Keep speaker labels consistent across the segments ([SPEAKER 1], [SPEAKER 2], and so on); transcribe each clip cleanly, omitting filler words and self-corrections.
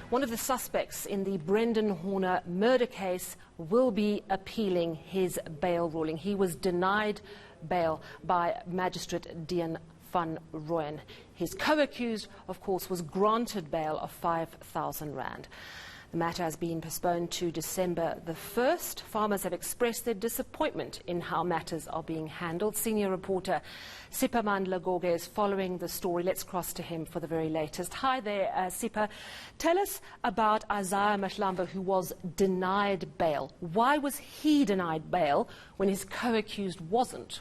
[SPEAKER 1] One of the suspects in the Brendin Horner murder case will be appealing his bail ruling. He was denied bail by Magistrate Brendin van Rooyen. His co-accused, of course, was granted bail of 5,000 rand. The matter has been postponed to December the 1st. Farmers have expressed their disappointment in how matters are being handled. Senior reporter Siphamandla Goge is following the story. Let's cross to him for the very latest. Hi there, Sipha. Tell us about Isaiah Mahlamba, who was denied bail. Why was he denied bail when his co-accused wasn't?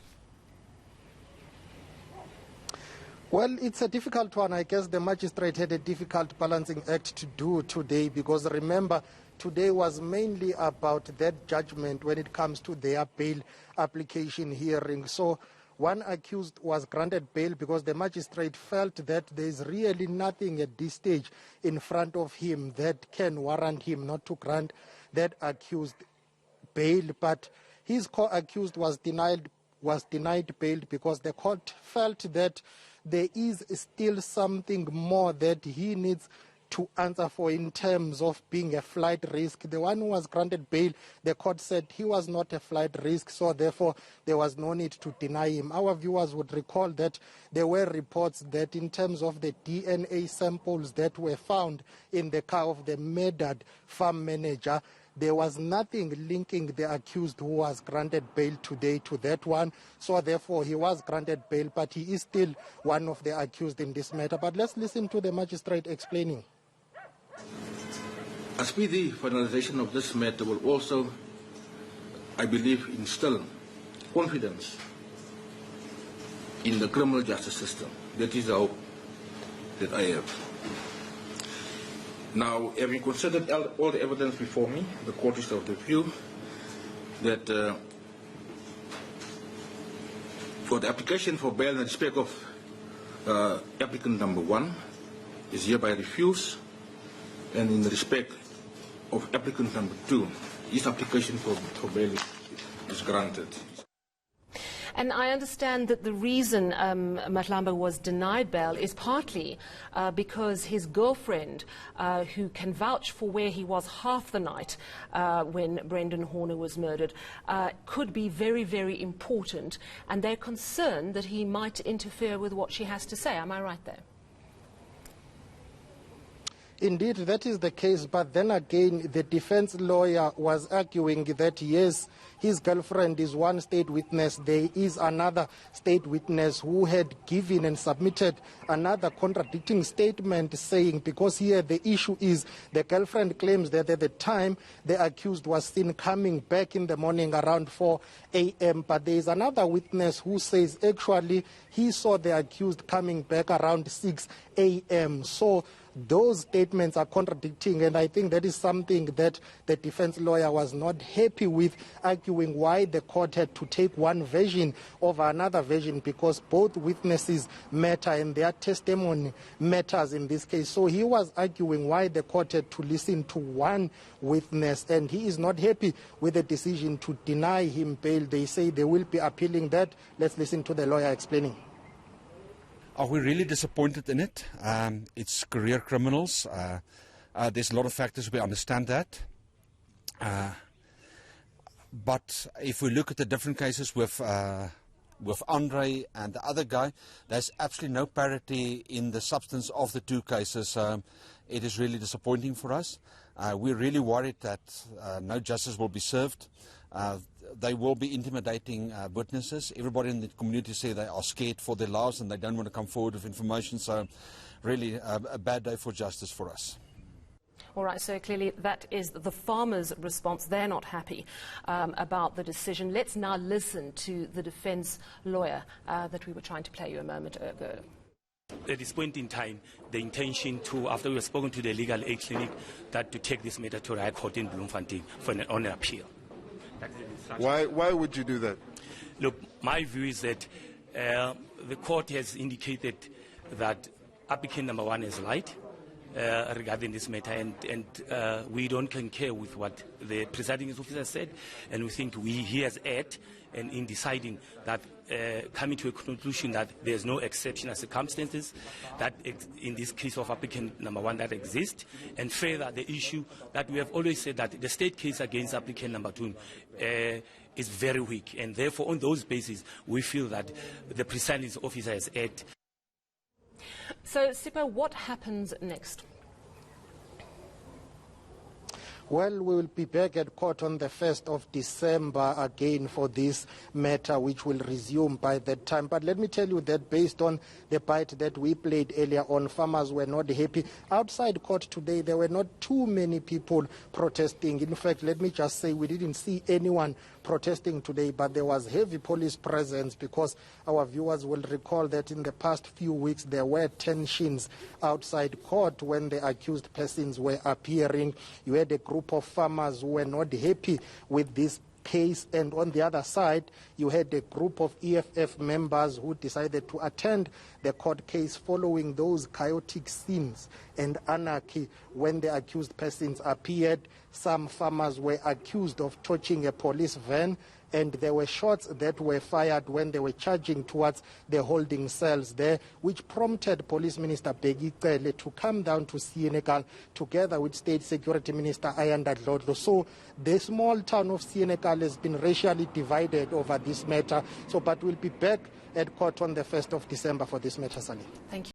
[SPEAKER 2] Well, it's a difficult one. I guess the magistrate had a difficult balancing act to do today, because remember, today was mainly about that judgment when it comes to their bail application hearing. So one accused was granted bail because the magistrate felt that there is really nothing at this stage in front of him that can warrant him not to grant that accused bail. But his co-accused was denied bail because the court felt that there is still something more that he needs to answer for in terms of being a flight risk. The one who was granted bail, the court said he was not a flight risk, so therefore there was no need to deny him. Our viewers would recall that there were reports that in terms of the DNA samples that were found in the car of the murdered farm manager, there was nothing linking the accused who was granted bail today to that one. So therefore he was granted bail, but he is still one of the accused in this matter. But let's listen to the magistrate explaining.
[SPEAKER 3] A speedy finalization of this matter will also, I believe, instill confidence in the criminal justice system. That is the hope that I have. Now, having considered all the evidence before me, the court is of the view that for the application for bail in respect of applicant number 1 is hereby refused, and in respect of applicant number 2, his application for bail is granted.
[SPEAKER 1] And I understand that the reason Mahlamba was denied bail is partly because his girlfriend, who can vouch for where he was half the night when Brendin Horner was murdered, could be very, very important, and they're concerned that he might interfere with what she has to say. Am I right there?
[SPEAKER 2] Indeed, that is the case, but then again, the defense lawyer was arguing that, yes, his girlfriend is one state witness. There is another state witness who had given and submitted another contradicting statement saying, because here the issue is the girlfriend claims that at the time the accused was seen coming back in the morning around 4 a.m., but there is another witness who says actually he saw the accused coming back around 6 a.m. So those statements are contradicting, and I think that is something that the defense lawyer was not happy with, arguing why the court had to take one version over another version, because both witnesses matter and their testimony matters in this case. So he was arguing why the court had to listen to one witness, and he is not happy with the decision to deny him bail. They say they will be appealing that. Let's listen to the lawyer explaining.
[SPEAKER 4] Are we really disappointed in it? It's career criminals. There's a lot of factors, we understand that. But if we look at the different cases with Andre and the other guy, there's absolutely no parity in the substance of the two cases. It is really disappointing for us. We're really worried that no justice will be served. They will be intimidating witnesses. Everybody in the community say they are scared for their lives and they don't want to come forward with information. So really a bad day for justice for us.
[SPEAKER 1] All right, so clearly that is the farmers' response. They're not happy about the decision. Let's now listen to the defense lawyer that we were trying to play you a moment ago.
[SPEAKER 5] At this point in time, the intention to, after we have spoken to the legal aid clinic, that to take this matter to High Court in Bloemfontein for an appeal.
[SPEAKER 6] Why would you do that?
[SPEAKER 5] Look, my view is that the court has indicated that applicant number 1 is light. regarding this matter, and we don't concur with what the presiding officer said, and we think he has erred and in deciding that, coming to a conclusion that there's no exceptional circumstances that in this case of applicant number 1 that exist, and further the issue that we have always said that the state case against applicant number 2 is very weak, and therefore on those bases we feel that the presiding officer has erred.
[SPEAKER 1] So, Sipho, what happens next?
[SPEAKER 2] Well, we will be back at court on the 1st of December again for this matter, which will resume by that time. But let me tell you that based on the bite that we played earlier on, farmers were not happy. Outside court today, there were not too many people protesting. In fact, let me just say we didn't see anyone protesting today, but there was heavy police presence, because our viewers will recall that in the past few weeks there were tensions outside court when the accused persons were appearing. You had a group of farmers who were not happy with this case, and on the other side you had a group of EFF members who decided to attend the court case following those chaotic scenes and anarchy when the accused persons appeared. Some farmers were accused of torching a police van, and there were shots that were fired when they were charging towards the holding cells there, which prompted Police Minister Begicele to come down to Senekal together with State Security Minister Ayanda Dlodlo. So the small town of Senekal has been racially divided over this matter. So, but we'll be back at court on the 1st of December for this matter, Sally.
[SPEAKER 1] Thank you.